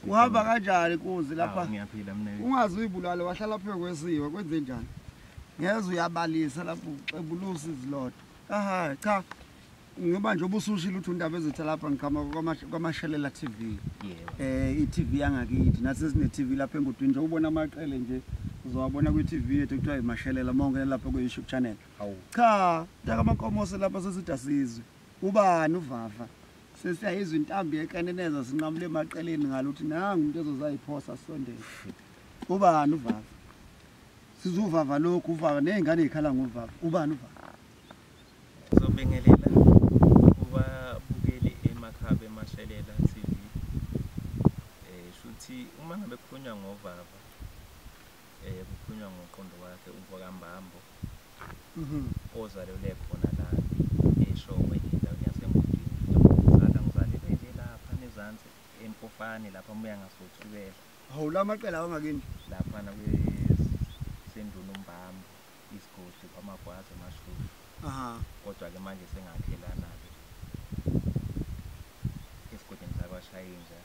Uhamba kanjani kuze lapha? Ngiyaphila mina. Ungazi uyibulala wahlala phe kwesiwa kwenze njani? Ngeze uyabalisa lapho ucebulusa izilodwa. Aha cha. Ngoba nje obusushila uthi indaba ezetha lapha ngiqhama kwaMashayela TV. iTV yangakithi nathi sine TV lapha eNgudwini nje ubona amaqele nje uzowabona kwi-TV yethu kuthiwa iMashayela mongena lapha ku-YouTube channel. Cha, ndakamankomoso lapha sesithi asizwe. Ubani uVava? Sesiyayizwa intambi yekaneneza sinqamule emaqeleni ngaluthi nangu umuntu ezozayiphosa sondelwe. Ubani uVava? SizuVava lokhu uVava nezingane ezikhala ngoVava. Ubani uVava? Ngizobingelela kubabukeli emakhaba eMashayela TV. Shuthi uma ngabe kukhulunywa ngoVava kukhulunywa ngoQondokwakhe uMbambo. Ozalelwe khona la eShowe endaweni yaseNgudwini. Ngizalelwe nje lapha nezansi empofane lapha umoya ngasothukela. Hawu la maqela awangakini lapha na kweSenduna uMbambo isigodi kwamagwazi emashulu. Kodwa ke manje sengakhelana ke esigodini sakwashayela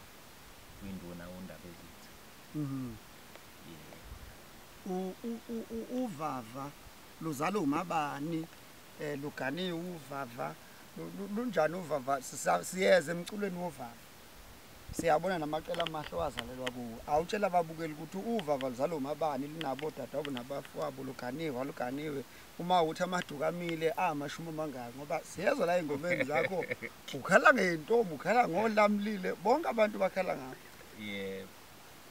kwinduna undaba ezithi. uVava luzalo umabani luganiwe uVava lunjani uVava siyeze emculweni woVava siyabona namaqela amahle wazalelwa kuwo awutshela ababukeli ukuthi uVava luzalo umabani linabo dadabo nabafowabo luganiwe uma uthi amadukamile amashumi mangaka ngoba siyezwa la ingomeni zakho ukhala ngentombi ukhala ngolamlile bonke abantu bakhala ngakho.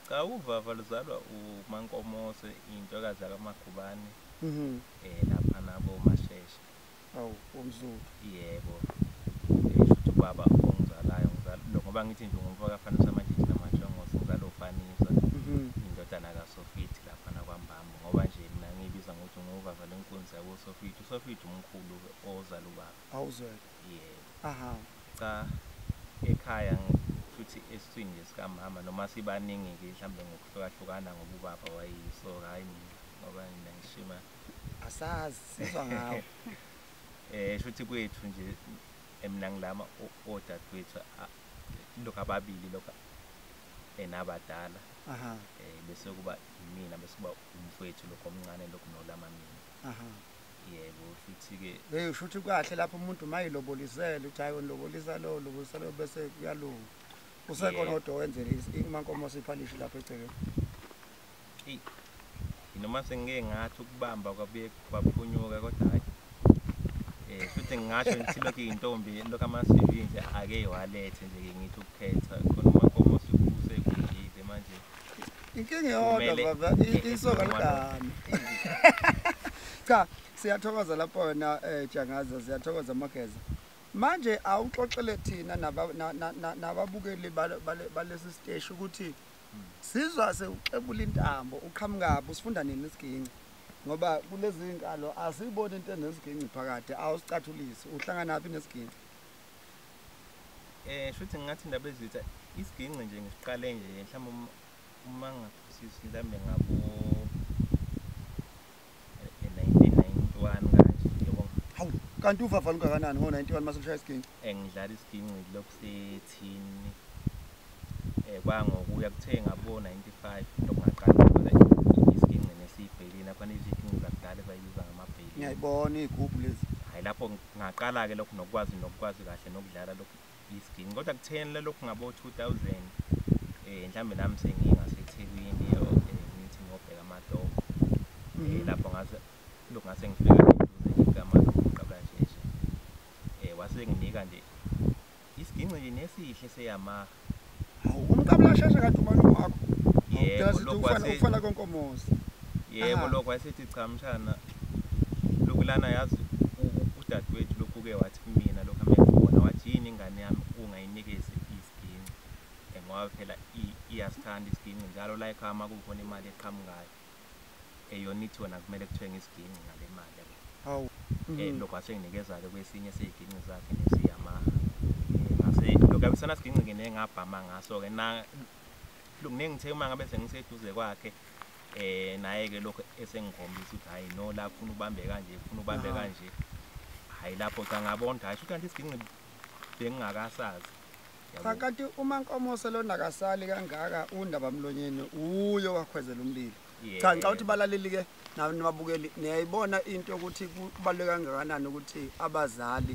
Cha uVava luzalwa uMankomoso intokazi kaMagubane lapha nabo masheshe. Umzulu. Yebo. Shuthi ubaba ongizalayo ngoba ngithi nje ngumfaka fana samanje namajongoso ngizalo ufanisa indodana kaSofiti lapha nakwambambo ngoba nje mina ngibiza ngokuthi nguVava lenkunzi yakoSofiti. uSofiti umkhulu ozala ubaba. Awuzwe. Yebo. Cha ekhaya futhi esithini nje sikamama noma sibaningi ke mhlambe ngokuhlukahlukana ngoba ubaba wayiso hayi mina ngoba mina ngishima asazi sizwa ngawo. Shuthi kwethu nje mina ngilama odadewethu lokho ababili lokho enabadala. Bese kuba mina bese kuba umfowethu lokho omncane lokho nolama mina. Yebo futhi ke shuthi kahle lapho umuntu mayilobolisele uthi hayi lobolisa lo bese kuyalunga. Usekhona kodwa wenzele imankomoso iphalishi lapha ecekeni. Noma sengeke ngathi ukubamba kwabuye kwaphunyuka kodwa hayi futhi ngingasho ukuthi lokho intombi lokho ama-CV nje ake walethe nje ngithi ukukhetha khona umankomoso usekujile manje inkinga yodwa baba isoka ligama. Cha siyathokoza lapho wena Jangaza siyathokoza Mageza. Manje awuxoxele thina nababukeli balesi stage ukuthi sizwa sewucebula intambo uqhamukaphi usifunda nini isiginci ngoba kulezi inkalo asiboni into enesiginci phakathi awusicathulisi uhlangana naphi nesiginci. Shuthi ngathi indaba ezitha isiginci nje ngisiqale nje mhlawumbe uma ngaphosisi mhlambe ngabo 1991 kanje yebo. Hawu kanti uVava lungakanani ngo91 mase kushaya isginci ngidlala isginci lokhu sethini kwangokuya kuthenga bo 95 lokungaqala phela isginci nesibhelini khona izinto zakudala bayibiza ngamabheli ngiyayibona igroup lezi hayi lapho ngaqala ke lokhu nokwazi kahle nokudlala lokhu isginci kodwa kutheni lokhu ngabo 2000 mhlambe nami sengingaseThekwini ngithi ngobheka amatopo lapho ngase ngifika eduze igama loMqablasheshe wasenginika nje isginci nje nesihle seyamaha uMqablasheshe kade ubani umakho yebo lokho ufana konkomozi yebo lokho wayesethi cha mshana lokulana yazi udadewethu lokhu ke wathi mina lokho amekubona wathi yini ingane yami ungayinikezi isginci ngoba phela iyasithanda isginci njalo la ekhaya kukhona imali eqhamukayo eyona ithi wona kumele kuthenge isginci ngale mali yabo hawu lokho asenginikeza ke kwesinye seyiginci zakhe nesiyamaha ngase lokho abisana isginci ngene ngabhama ngaso ke na lokunengithe uma ngabe sengiseduze kwakhe naye ke lokho esengikhombisa ukuthi hayi no la ufuna ubambe kanje ufuna ubambe kanje hayi lapho cha ngabona hayi kanti isginci bengingakasazi kanti uma Nkomoso lo nakasali kangaka undaba mlonyeni uyo wakhwezela umlilo cha ngicela ukuthi balaleli ke nababukeli niyayibona into ukuthi kubaluleke kangakanani ukuthi abazali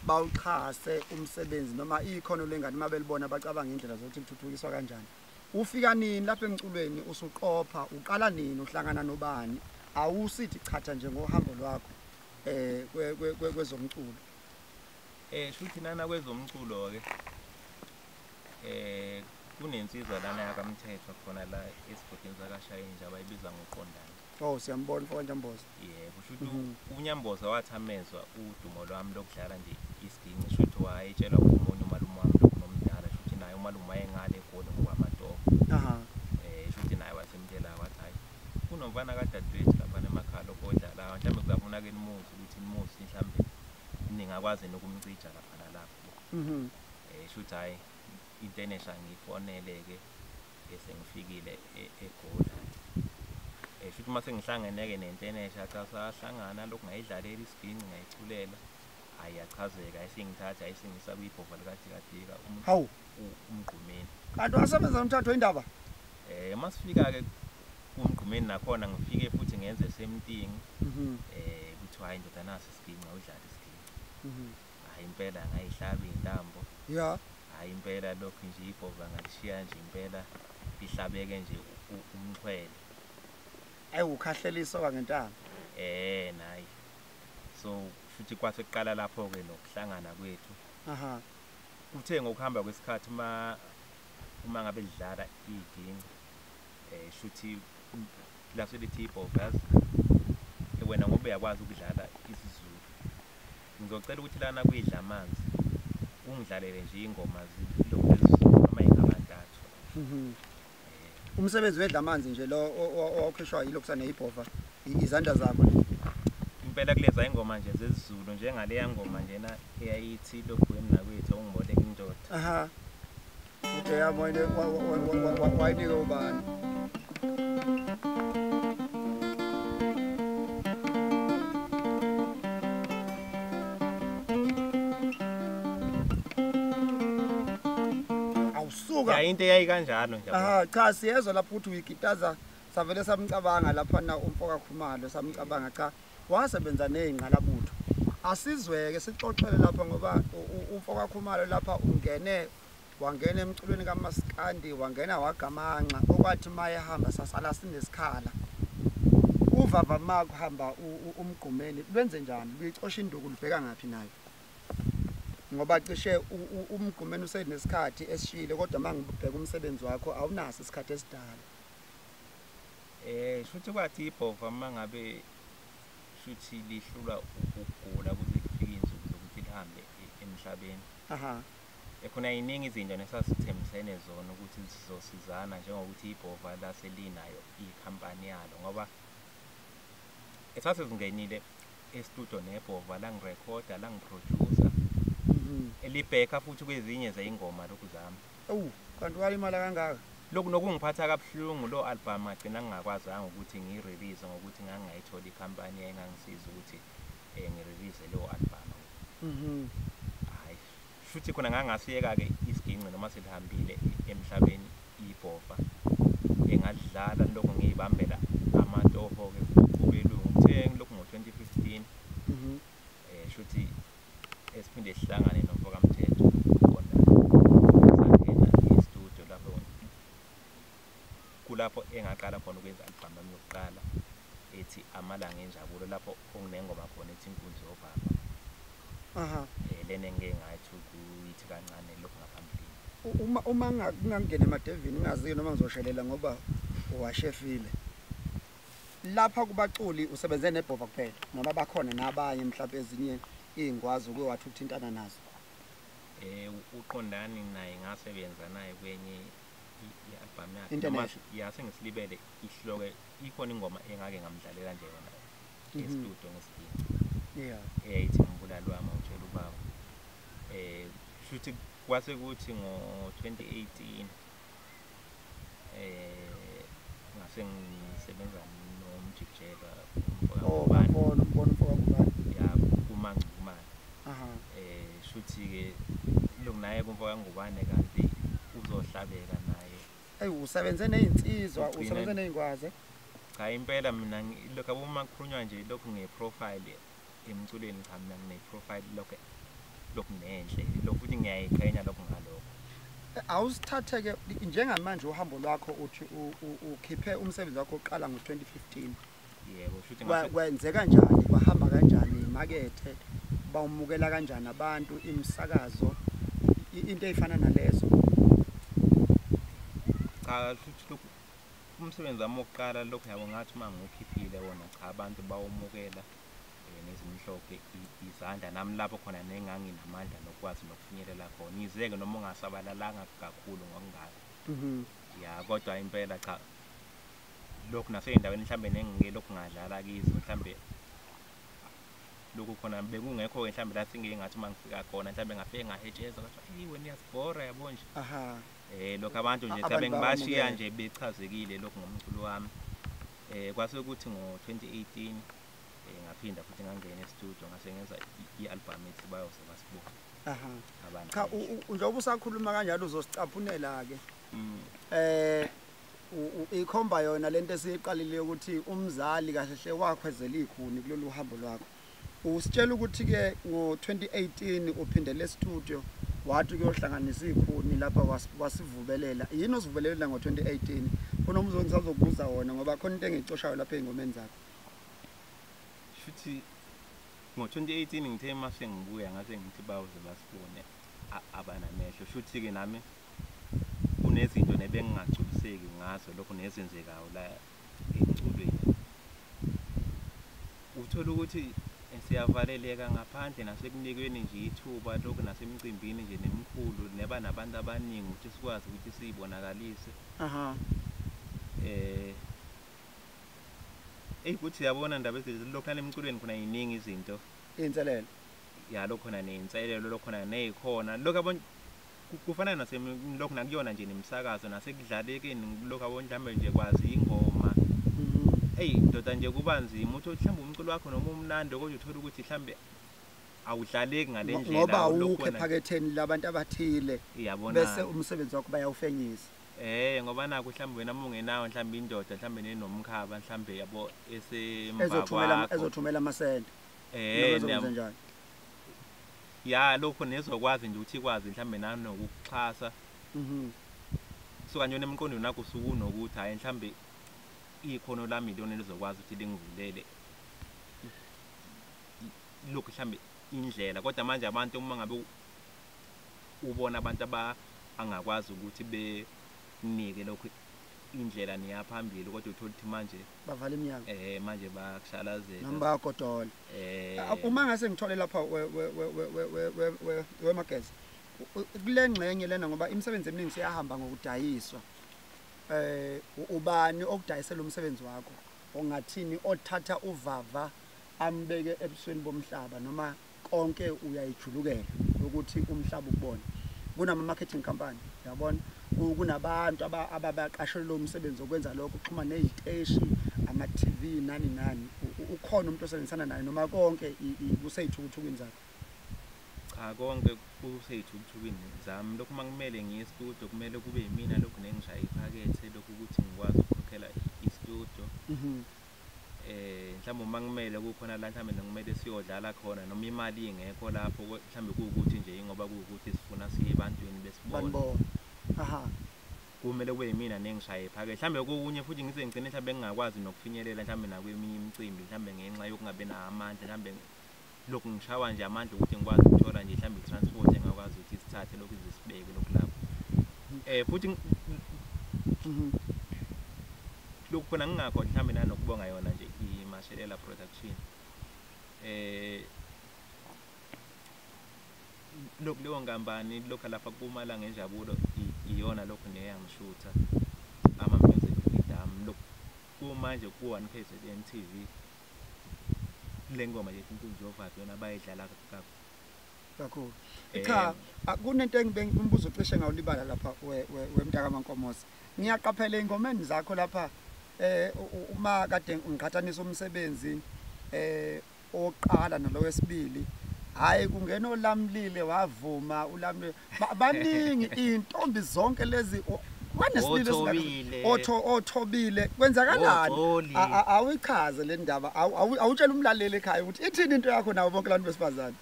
bawuxhase umsebenzi noma ikhono lengane mabelibona bacabanga indlela zokuthi lithuthukiswa kanjani ufika nini lapha emculweni usuqopha uqala nini uhlangana nobani awusithi chatha nje ngohambo lwakho kwezomculo shuthi nana kwezomculo ke kunensizwa lana yakaMthethwa khona la esigodini zakashayela abayibiza ngoQondokwakhe siyambona mfowethu Nyamboza yebo shuthi uNyamboza wathi amezwa udumo lwami lokudlala nje isginci shuthi wayetshelwa umunye umalume wami nomdala shuthi naye umalume wayengale egoli ngokwamatopo shuthi naye wasemtshela wathi hayi kunomfana kadadewethu lapha emakhaya lokudlala mhlawumbe kuzafuna ke nimuzi ukuthi nimuzi mhlawumbe ningakwazi nokumcija lapha nalapho shuthi hayi Intenesha ngifoneleke sengifikile eGoli shuthi mase ngihlangeneke neIntenesha cha sahlangana lokhu ngayidlalela isginci ngayiculela ayachazeka ayisingithatha ayisingisa kuyibhova likadikadika uMgqumeni kanti wasebenza umthatho indaba masifika ke uMgqumeni nakhona ngifike futhi ngenze semtingi kuthiwa hayi ndoda nasi isginci awudlala isginci hayi impela ngayihlaba intambo hayi impela lokhu nje ibhova ngalishiya nje impela ihlabeke nje umxhwele ayi ukhahleliso kangentanga nayi so futhi kwase kuqala lapho ke nokuhlangana kwethu uthe ngokuhamba kwesikhathi uma ngabe lidlala iginci shuthi laselithi ibhovas wena ngoba uyakwazi ukudlala isiZulu ngizocela ukuthi lana kuyidla amanzi ungidlalele nje ingoma zilokuzulu noma ingabantathu umsebenzi wedla amanzi nje lo okhishwa yilokusana ibhova izandla zakho impela kuleza ingoma nje zezizulu njengale yangoma njena eyayithi logwemi nakwethu ungiboleka indoda uthe yabona wayinike ubani ya into eyayikanjalo nje cha siyezwa lapho ukuthi uyigitaza savele samcabanga lapha na umfoka Khumalo samcabanga cha wasebenza nezingqalabutho asizweke sixoxele lapha ngoba umfoka Khumalo lapha wangena emculweni kaMaskandi wangena wagamanxa okwathi maye hamba sasala sinesikhala uVava makuhamba uMgqumeni lwenze njani luyicosha induku libheka ngapi nayo ngoba cishe uMgqumeni usenesikhathi esishile kodwa mangibheka umsebenzi wakho awunaso isikhathi esidala shuthi kwathi ibhova mangabe shuthi lihlula ukugula kuze kufike insuku zokuthi lihambe emhlabeni ekhona iningi izinto nesasithembisene zona ukuthi sizosizana njengokuthi ibhova laselinayo ikhampani yalo ngoba esasezingenile estudio nebhova la ngirecorda la ngiproducer elibheka futhi kwezinye zeingoma lokhu zami kanti walimala kangaka lokhu nokungiphatha kabuhlungu lo album agcina ngingakwazanga ukuthi ngirelease ngokuthi ngangayithola ikhampani engangisiza ukuthi ngirelease lo album hayi futhi khona ngangasiyeka ke isginci noma selihambile emhlabeni ibhofa engadlala lokho ngiyibambela amatoho ke kubelungu kuthe lokho ngo2015 shuthi esiphinde sihlangane noMfaka-Mthethwa khona sangena e-studio lapho kulapho engaqala khona ukwenza album yami yokuqala ethi amalanga enjabulo lapho okunengoma khona ethi inkunzi yoVava lena engeke ngathi kuyithi kancane lokho ngaphambili uma ngingangena emadevini ngingazi noma ngizoshelela ngoba uwashefile lapha kubaculi usebenze nebhova kuphela noma bakhona nabanye mhlawumbe ezinye ingwazi uke wathi ukuthintana nazo uqondani naye ngasebenza naye kwenye i-album yakhe Intenesha yase ngisilibele ihloko ikhona ingoma engake ngamdlalela nje yona e-studio ngesikini ethi ngibulali wami awutshela uBaba futhi kwase kuthi ngo2018 ngase ngisebenza noMjikjelwa uMgqumeni ya kuMgqumeni futhi ke lokunaye kuMfaka-Ngubane kanti uzohlabeka naye usebenze nezinsizwa usebenze nezingwazi cha impela mina lokho abuma kukhulunywa nje lokho ngeprofile emculweni cha mina ngine-profile lokho nenhle lokho futhi ngiyayiqhenya lokho ngalokho awusithathe-ke njengamanje uhambo lwakho uthi ukhiphe umsebenzi wakho oqala ngo2015 yebo futhi kwenzeka kanjani kwahamba kanjani imakethe bawumukela kanjani abantu imisakazo into ezifana nalezo cha futhi lokho umsebenzi wami oqala lokho yabo ngathi mangiwukhiphile wona cha abantu bawumukela nezimhlophe izandla nami lapho khona nenganginamandla nokwazi nokufinyelela khona izeke noma ungasabalalanga kakhulu ngokungaka ya kodwa impela cha lokho naseyindaweni mhlambe nengike lokho ngadlala kizo mhlambe lokho khona bekungekho ke mhlambe la singeke ngathi mangifika khona mhlambe ngafike ngahejeza ngathi wena iyasibhora yabo nje lokho abantu nje sabe ngibashiya nje bechazekile lokho ngomculo wami kwase ukuthi ngo2018 ngaphinda futhi ngangena e-studio ngasengenza i-album ethi bayoze basbone cha njengoba usakhuluma kanjalo uzosicaphunela ke ikhomba yona lento esiyiqalile ukuthi umzali kahle hle wakhwezela ikhuni kulolu hambo lwakho usitshela ukuthi ke ngo2018 uphindele e-studio wathi kuyohlanganisa ikhuni lapha wasivubelela yini osivubelela ngo2018 kunomuzongi sazokubuza wona ngoba khona into engicoshayo lapha ezingomeni zakho futhi ngo2018 ngithe mase ngibuya ngase ngithi bayoze basbone abanamehlo futhi ke nami kunezinto nebengingagculiseki ngazo lokho nezenzekayo la emculweni uthola ukuthi siyavaleleka ngaphandle nasekunikweni nje ithuba lokho nasemcimbini nje nemkhulu neba nabantu abaningi ukuthi sikwazi ukuthi sizibonakalise ukuthi yabona indaba lokho emculweni kuna iningi izinto inselelo ya lokho khona neinselelo lokho khona nezikhona lokho abona kufana lokho nakuyona nje nemsakazo nasekudlalekeni lokho abona mhlambe nje kwazi ingoma ndoda nje kubanzima uthi mhlambe umculo wakho noma umnandi kodwa uthola ukuthi mhlambe awudlaleki ngalendlela ngoba awukho ephaketheni labantu abathile bese umsebenzi wakho bayawufenyisa ngoba naku mhlambe wena mungenawo mhlambe indoda mhlambe nenomkhaba mhlambe yabo esemva kwakho ezothumela amasende njani ya lokho nezokwazi nje ukuthi ikwazi mhlambe nanokuxhasa so kanje nemqondo nakho sukunokuthi hayi mhlambe ikhono lami lona lizokwazi ukuthi lingivulele lokho mhlambe indlela kodwa manje abantu uma ngabe ubona abantu angakwazi ukuthi benike lokho indlela niyaphambili kodwa uthola ukuthi manje bavala iminyango manje bakushalazela noma bayagodola uma ngase ngithole lapha wemagezi kule ngxenye lena ngoba imisebenzi eminingi siyahamba ngokudayiswa ubani okudayisela umsebenzi wakho ongathini othatha uVava ambeke ebusweni bomhlaba noma konke uyayijulukela ukuthi umhlaba ukubone kunama marketing company yabona kunabantu ababaqashelwe umsebenzi okwenza lokho uxhuma neziteshi ama TV nani ukhona umuntu osebenzisana naye noma konke kuseyithukuthukwini zakho akonke kuseyithuthukini zami lokhu makumele ngiye e-studio kumele kube yimina lokhu nengishaya iphakethe lokhu ukuthi ngikwazi ukukhokhela i-studio mhlawumbe uma kumele kukhona la mhlawumbe ngumele siyodlala khona noma imali ingekho lapho mhlawumbe kuwukuthi nje ingoba kuwukuthi sifuna siye ebantwini besibone kumele kube yimina nengishaya iphakethe mhlawumbe kunye futhi ngise ngicine mhlawumbe ngingakwazi nokufinyelela mhlawumbe nakweminye imicimbi mhlawumbe ngenxa yokungabe namandla mhlawumbe lokhu ngishawa nje amandla ukuthi ngikwazi ukuthola nje mhlawumbe i-transport engakwazi ukuthi sithathe lokhu izisibeke lokhu lapho futhi lokhu khona ngingakho mhlawumbe nanokubonga yona nje iwashayela production lokhu leyo ngambani lokho lapha kumala ngenjabulo iyona lokhu neyangishutha ama-music video lokhu kumanje ku-1 phase NTV lengoma yethu inkunzi yoVava yona bayidlala kakhulu cha kunento engibembuzo cishe ngawulibala lapha wemntaka maNkomosi ngiyaqaphela ingomeni zakho lapha uma kade ngiqhathanisa umsebenzi oqala nalowesibili hayi kungena olamlile wavuma ulamlile baningi intombi zonke lezi kwanesilile othobile kwenzakalani awichaze le ndaba awutshela umlaleli ekhaya ukuthi ithini into yakho nawo bonke abantu besifazane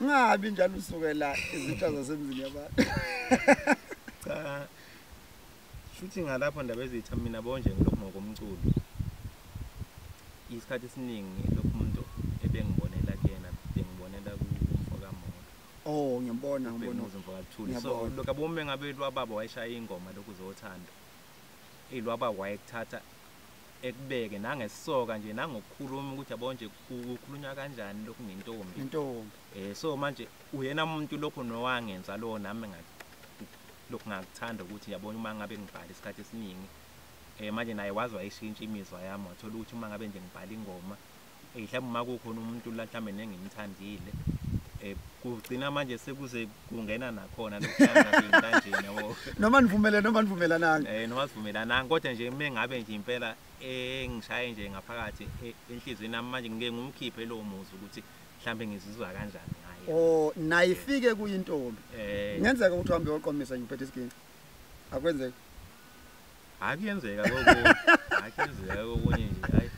ngabi njalo usukela izinto zasemzini yabantu cha shuthi ngalapho ndaba ezitha mina bonje ngilokho ngokomculo isikhathi esiningi lokho umuntu ebengibonela kuyena bengibonela kumfoka moto ngiyabona so lokho abome ngabe lwababa wayeshaya ingoma lokhu uzothanda ilwaba wayekuthatha ekubeke nangesoka nje nangokukhuluma ukuthi abonje ukukhulunywa kanjani lokhu nentombi so manje uyena umuntu lokho nowangenza lo nami lokhu ngakuthanda ukuthi yabona uma ngabe ngibhala isikhathi esiningi manje naye wazi wayishintsha imizwa yami wathola ukuthi uma ngabe nje ngibhala ingoma mhlawumbe uma kukhona umuntu la mhlawumbe nengimthandile kugcina manje sekuze kungena nakhona lokuhlangana kanjena yabo noma nivumelananga noma sivumelananga kodwa nje mengabe nje impela engishaye nje ngaphakathi enhlizweni nami manje ngike ngumkhiphe lo muzi ukuthi mhlambe ngizizwa kanjani ngaye nayifike kuyintombi ngenzeka ukuthi uhambe uyoqomisa ngiphethe isginci akwenzeki akuyenzeka kokunye nje hayi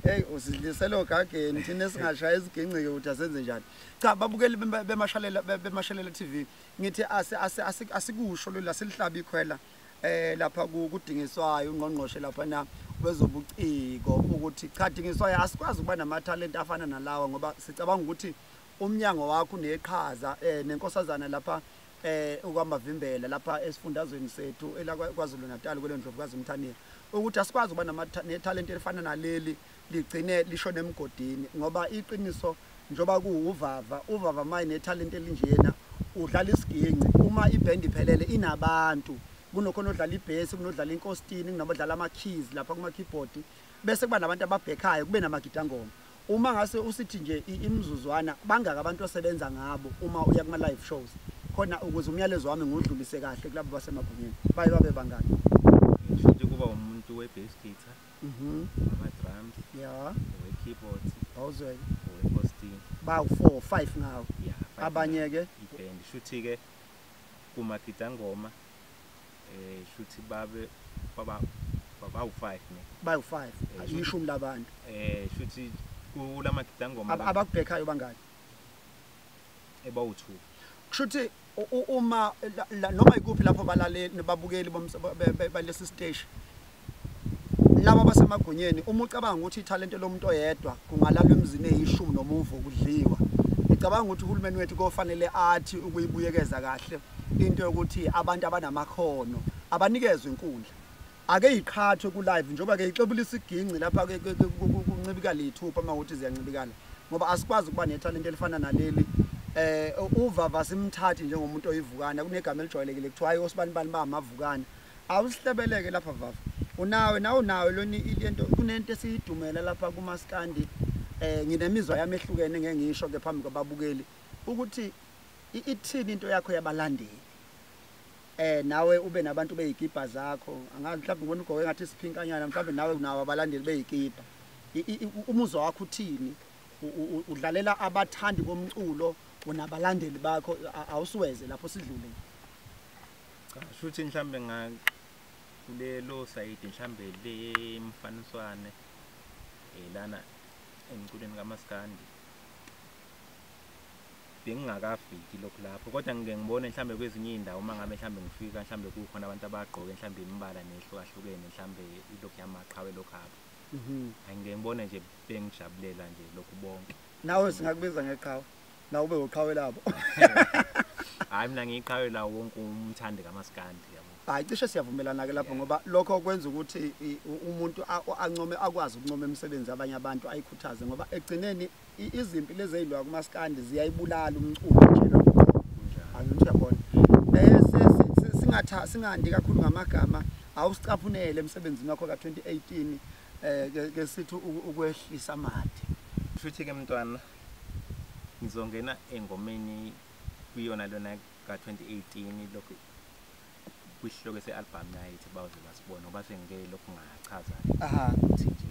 hey usidliselo gageni thina singashaya isiginci ke ukuthi asenze njani cha babukeli bemashalela TV ngithi asikusho lo laselihlaba ikhwela lapha kudingiswayo ungqongqoshe lapha na wezobuciko ukuthi cha dingiswayo asikwazi ukuba namathalent afana nalawa ngoba sicabanga ukuthi umnyango wakho uneqhaza nenkosazana lapha ukwamavimbela lapha esifundazweni sethu elakwaZulu Natal kwelendlovukazi uMthaniya ukuthi asikwazi ukuba netalent elifana naleli ligcine lishone emgodini ngoba iqiniso njoba uVava manje netalent elinjena udlala isiginci uma iband iphelele inabantu kunokhona odlala ibass kunodlala inkostini kunabodlala ama keys lapha kuma keyboard bese kuba nabantu ababhekhayo kube namagitangoma uma ngase usithi nje imizuzwana bangaka abantu osebenza ngabo uma uya kuma live shows khona ukuze umyalezo wami ngudlulise kahle kulabo basemagunyeni babe bangani futhi kuba umuntu we-bass guitar ama-drums we-keyboards bayoze we-hosting bawu 4-5 ngawo abanye ke iband futhi ke kuma gitangoma futhi bawu-5 ne bawu-5 ishumi labantu futhi kulama gitangoma abakubhekhayo bangani ebawu-2 kushuthi uma noma ikuphi lapho balaleli babukeli balesi stage laba basemagunyeni uma ucabanga ukuthi italent lomuntu oyedwa kungalalwa emzini eyishumi nomuvo kudliwa ngicabanga ukuthi uhulumeni wethu kofanele athi ukuyibuyekeza kahle into yokuthi abantu abanamakhono abanikezwe inkundla ake iqhathwe ku live njoba ke ixebulisa iginci lapha kuncibikala ithupha mawuthi ziyancibikala ngoba asikwazi ukuba netalent elifana naleli uVava simthathi njengomuntu oyivukana kunegama elijwayelekile kuthiwa ayi osibani bamavukana awusihlebeleke lapha Vava nawe loni into kunento esiyidumela lapha kumaskandi nginemizwa yami ehlukene ngeke ngisho ke phambi kwababukeli ukuthi ithini into yakho yabalandeli nawe ube nabantu beyikipa zakho angazi mhlawumbe ngibona ugqoke ngathi isiphinkanyana mhlawumbe nawe unawo abalandeli beyikipa umuzwa wakho uthini udlalela abathandi bomculo unabalandeli bakho awusiweze lapho sidlule. Cha shuthi mhlambe kulelo side mhlambe le mfaniswane lana emculweni kaMaskandi bengingakafiki lokho lapho kodwa ngike ngibone mhlambe kwezinye indawo mangabe mhlambe ngifika mhlambe kukhona abantu abagqoke mhlambe imibala nehlukahlukene mhlambe ilokhu yamaqhawe lokhabo angike ngibone nje bengijabulela nje lokhu bonke. Nawe singakubiza ngeqhawe nawe ube uqhawe labo. Hayi mina ngiqhawe la wonke umthandi kaMaskandi yabo. Hayi cishe siyavumelana ke lapho ngoba lokho kwenza ukuthi umuntu ancome akwazi ukuncoma imisebenzi abanye abantu ayikhuthaze ngoba egcineni izimpi lezi ezilwa kuMaskandi ziyayibulala umculo nje lokho. Angithi uyabona. Singandi kakhulu ngamagama awusicaphunele emsebenzini wakho ka2018 ke sithi ukwehlisa amathe. Futhi ke mntwana ngizongena engomeni kuyona lona ka2018 lokho kwihloko sealbum yayo bayoze basbone ngoba sengeke lokho ngachaza ukuthi nje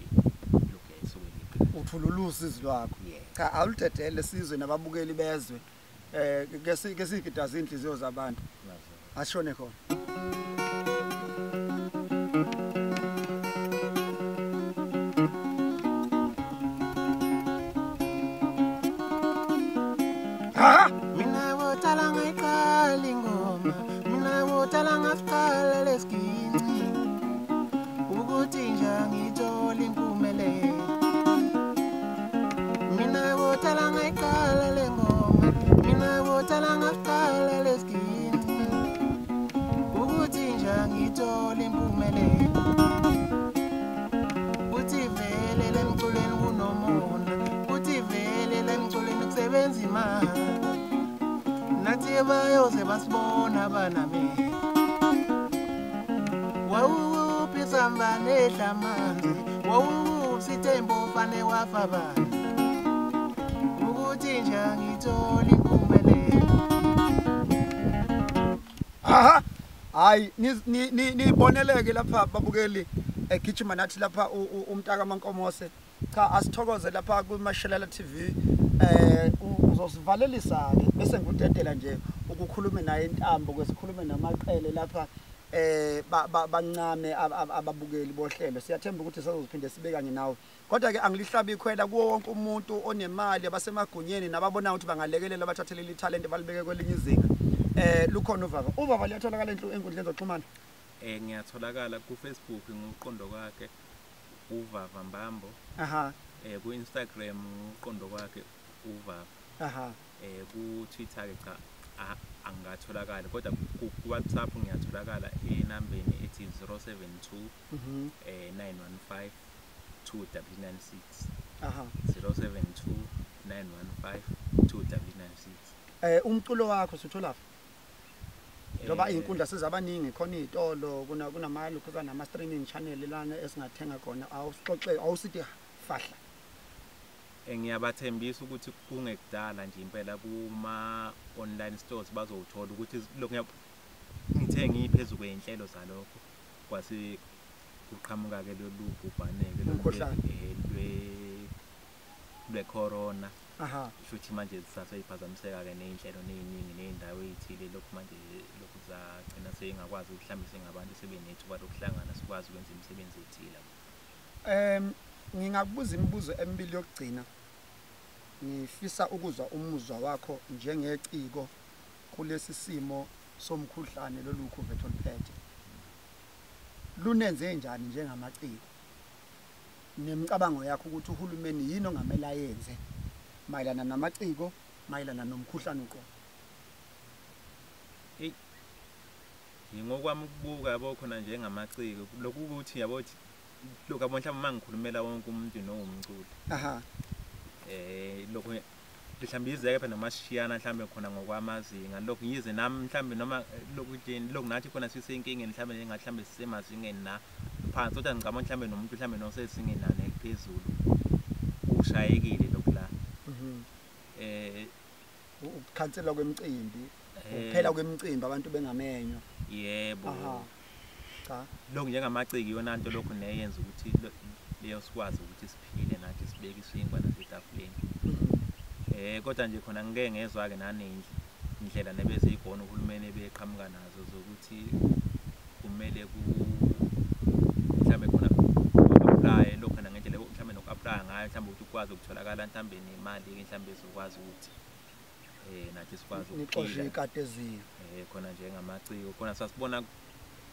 lokho yayisukele uthululusa izilwakho. Cha awuludedele sizwe nababukeli bezwe ke sigidaza inhliziyo zabantu ashone khona. Mina wotala ngayiqala ingoma mina wotala ngasiqala lesginci ukuthi nje ngithola impumelelo. Mina wotala ngayiqala lengoma mina wotala ngasiqala lesginci ukuthi nje ngithola impumelelo. Uthi vele lemculweni kunomona uthi vele lemculweni kusebenza imali. Nathi bayoze basbone abanamehlo wawuphisamba nehlamanzi wawusithembo fane wafaba ukuthi nje ngithola impumelelo. Hayi niboneleke lapha babukeli egijima nathi lapha umntaka mankomose. Cha asithokoze lapha kuMashayela TV uzosivalelisa ke bese ngudedela nje ukukhuluma naye intambo kwesikhulume namaqele lapha bancane ababukeli bohlelo. Siyathemba ukuthi sizophinde sibe kanye nawe kodwa ke angilihlabi ikhwela kuwo wonke umuntu onemali abasemagunyeni nababona ukuthi bangalekelela abathathele italent balibeke kwelinye izinga. Lukhona uVava liyatholakala enkundleni zokuxhumana. Ngiyatholakala ku Facebook ngokunganikwa uVava Mbambo. Ku Instagram ngokunganikwa uVava. Ku Twitter ke cha angatholakala kodwa ku WhatsApp ngiyatholakala enambeni ethi 072 915 2996. 072 915 2996. Umculo wakho sithola ngoba inkundla sizabaningi khona izitolo kunamali kuza nama streaming channel lana esingathenga khona awusixoxe awusithi fahla. Ngiyabathembisa ukuthi kungekudala nje impela kuma online stores bazowuthola ukuthi lokho ngithenga iphezulu kwenhlelo zalokho kwase kuqhamuka ke lolu bhubhane lwe corona. Futhi manje sisaseyiphazamiseka ke nezinhlelo neziningi nezindawo ezithile lokho manje lokhu zagcina sengakwazi ukuhlambisa ngabantu sebenethuba lokuhlangana sikwazi ukwenza imisebenzi ethile. Ngingakubuza imibuzo emibili yokugcina. Ngifisa ukuzwa umuzwa wakho njengeciko kulesi simo somkhuhlane lolukhu vetho liphethe. Lunenze njani njengamaciko? Nemicabango yakho ukuthi uhulumeni yini ongamela yenze mayelana namaciko mayelana nomkhuhlane uqo? Ngokwami ukubuka yabo khona njengamaciko lokhu ukuthi yabo lokho abo mhlawumbe mangikhulumela wonke umuntu nowumculi. Lokho mhlawumbe izeke phela nomashiyana mhlawumbe khona ngokwamazinga lokho yize nami mhlawumbe noma lokhu nathi khona sisenkingeni mhlawumbe engahlawumbe sisemazingeni na phansi kodwa ngicabanga mhlawumbe nomuntu mhlawumbe nosezingeni nane phezulu ushayekile lokho la. Ukukhansela kwemicimbi ukuphela kwemicimbi abantu bengamenywa. Yebo. Cha lokho njengamaciki yona into lokho neyenza ukuthi leyo sikwazi ukuthi siphile nathi sibeke isinkwa nasetafuleni. Kodwa nje khona ngeke ngezwa ke nani indlela nebeziyigona uhulumeni beqhamuka nazo zokuthi kumele mhlambe khona apply lokho ngendlela mhlambe noku-apply ngayo mhlambe ukuthi ukwazi ukutholakala mhlambe nemali mhlambe ezokwazi ukuthi nathi sikwazi ukuphila ikade eziyo khona nje ngamaciko khona sasibona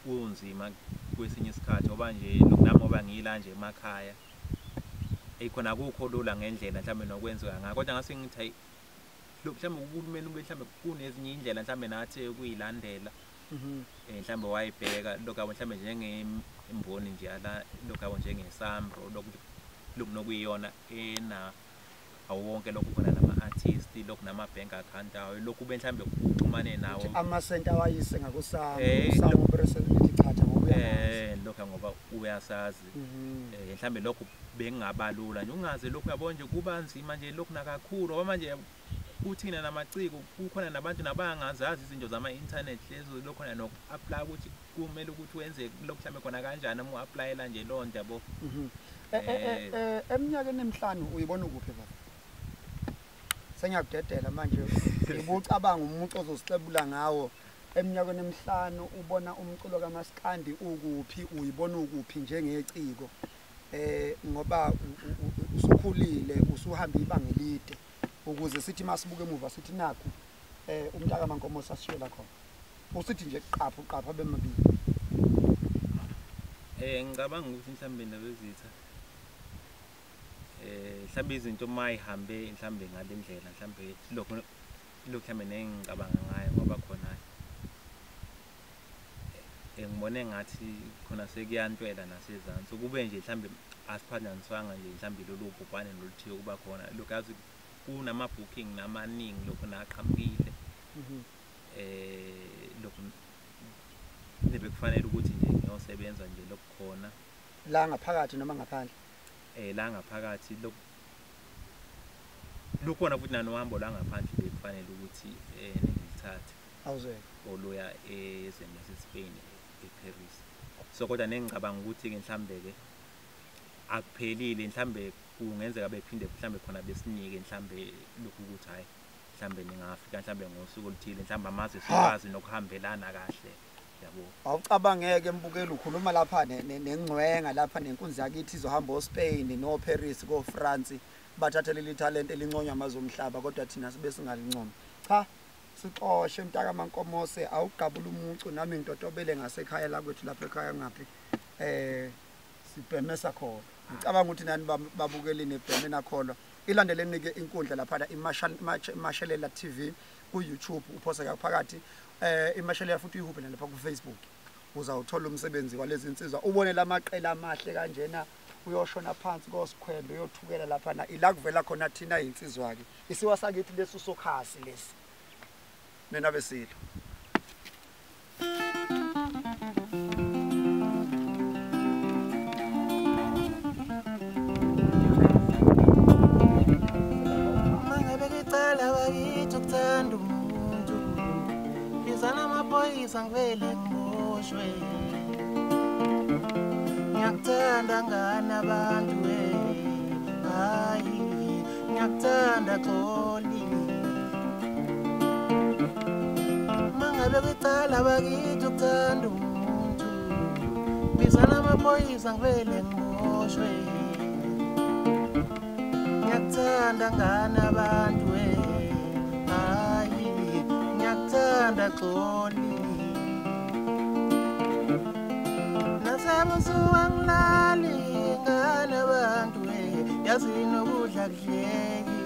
kunzima kwesinye isikhathi ngoba nje nami ngoba ngiyila nje emakhaya khona akukho lula ngendlela mhlambe nokwenziwa ngakho kodwa ngase ngithi mhlambe uhulumeni mhlambe kunezinye indlela mhlambe nathi ukuyilandela mhlambe wayibheka lokho mhlambe njengemboni nje ala lokho njengesambro lokuyiyona ena awonke lokho khona nama-artist lokho nama-bank account awo lokhu mhlambe uxhumane nawo amasenti awayise ngakusamo president chatha ngokuya lokho ngoba uyasazi mhlambe lokho bengingabalula nje ungaze lokho yabona nje kuba nzima nje lokho nakakhulu ngoba manje uthina namaciko kukhona nabantu nabangazazi izinto zama-internet lezo lokho noku-apply ukuthi kumele ukuthi wenze lokho mhlambe khona kanjani uma u-applyela nje loo nto yabo eminyakeni emihlanu uyibona ukuphi baba sengiyakudedela manje ngibucabanga umuntu ozosicebula ngawo eminyakeni emihlanu ubona umculo kaMaskandi ukuphi uyibona ukuphi njengeciko ngoba usukhulile usuhamba ibanga elide ukuze sithi masibuke emuva sithi nakho umntaka mankomo sasishela khona usithi nje uqapha bemabili ngicabanga ukuthi mhlambe nabezitha mhlambe izinto mayihambe mhlambe ngale ndlela mhlambe lokho mhlambe nengicabanga ngayo ngoba khona ngibone ngathi khona sekuyantwela nasezantsi kube nje mhlambe asiphazanyiswanga nje mhlambe lolu bhubhane noluthiyo kuba khona lokazi kunama-booking namaningi lokho naqhamukile lokho nebekufanele ukuthi nje ngiyosebenza nje lokho khona la ngaphakathi noma ngaphandle la ngaphakathi lukhona futhi nanohambo la ngaphandle bekufanele ukuthi ningilithathe awuze oluya ezweni laseSpain eParis so kodwa nengicabanga ukuthi ke mhlambe ke akuphelile mhlambe kungenzeka bephinde mhlambe khona besinike mhlambe lokhu ukuthi hayi mhlambe ningafika mhlambe ngosuku oluthile mhlambe amaze sikwazi nokuhambelana kahle yabo awucabangeke mbukeli ukhuluma lapha nengcwenga lapha nenkunzi yakithi izohamba oSpain no Paris ko France bathathe leli talent elinconywa amazwe omhlaba kodwa thina sibe singalincoma cha sixoshe mntaka mankomose awuqabula umuntu nami ngitotobele ngasekhaya la kwethu lapha ekhaya ngaphi sibhemesa khona ngicabanga ukuthi nani babukeli nebheme nakhona ilandeleni ke inkundla lapha iMashalela TV ku YouTube uphosa phakathi iMashalela futhi uyihuphe lapha ku Facebook uzawuthola umsebenzi walezi insizwa ubone lamaqela amahle kanjena uyoshona phansi kosikhwembe uyothukela lapha na ila kuvela khona thina insizwa ke isiwa sakithi lesu sokhasi lesi nena besilo Ukuthanda umuntu bizana amaphoyisa ngivele ngiboshwe ngiyakuthanda ngani abantu hayi ngiyakuthanda xoli mangabe kwicala bakithi ukuthanda umuntu bizana amaphoyisa ngivele ngiboshwe ngiyakuthanda ngani abantu ngiyakuthanda xoli nasebusuku angilali ngane abantu yazi nokudla kudleki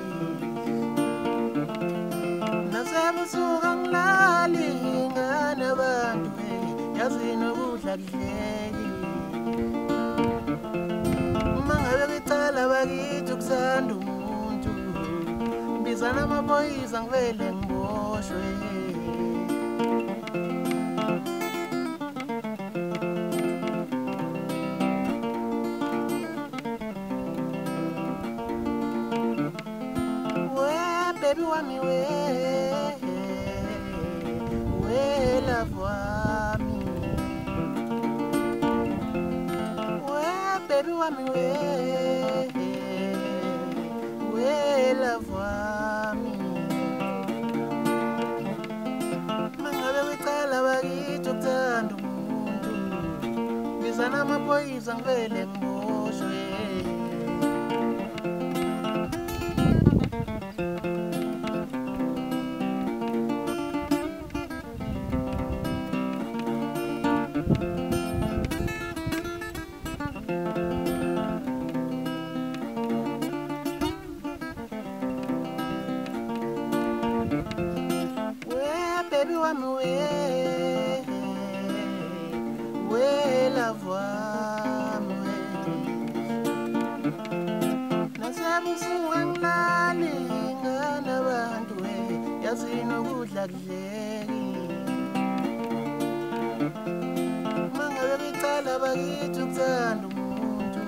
nasebusuku angilali ngane abantu yazi nokudla kudleki mangabe kwicala bakithi ukuthanda umuntu bizana amaphoyisa ngivele ngiboshwe baby wami we love wami baby wami we love wami bizana amaphoyisa ngivele ngiboshwe baby wami we love wami nasebusuku angilali nganabantu yazi nokudla kudleki mangabe bicala bakithi ukuthanda umuntu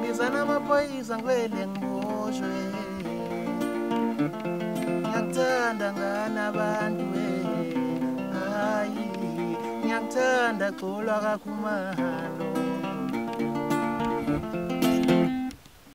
bizana amaphoyisa ngivele ngiboshwe ngiyakuthanda nganabantu hayi ngiyakuthanda culwa kakhumalo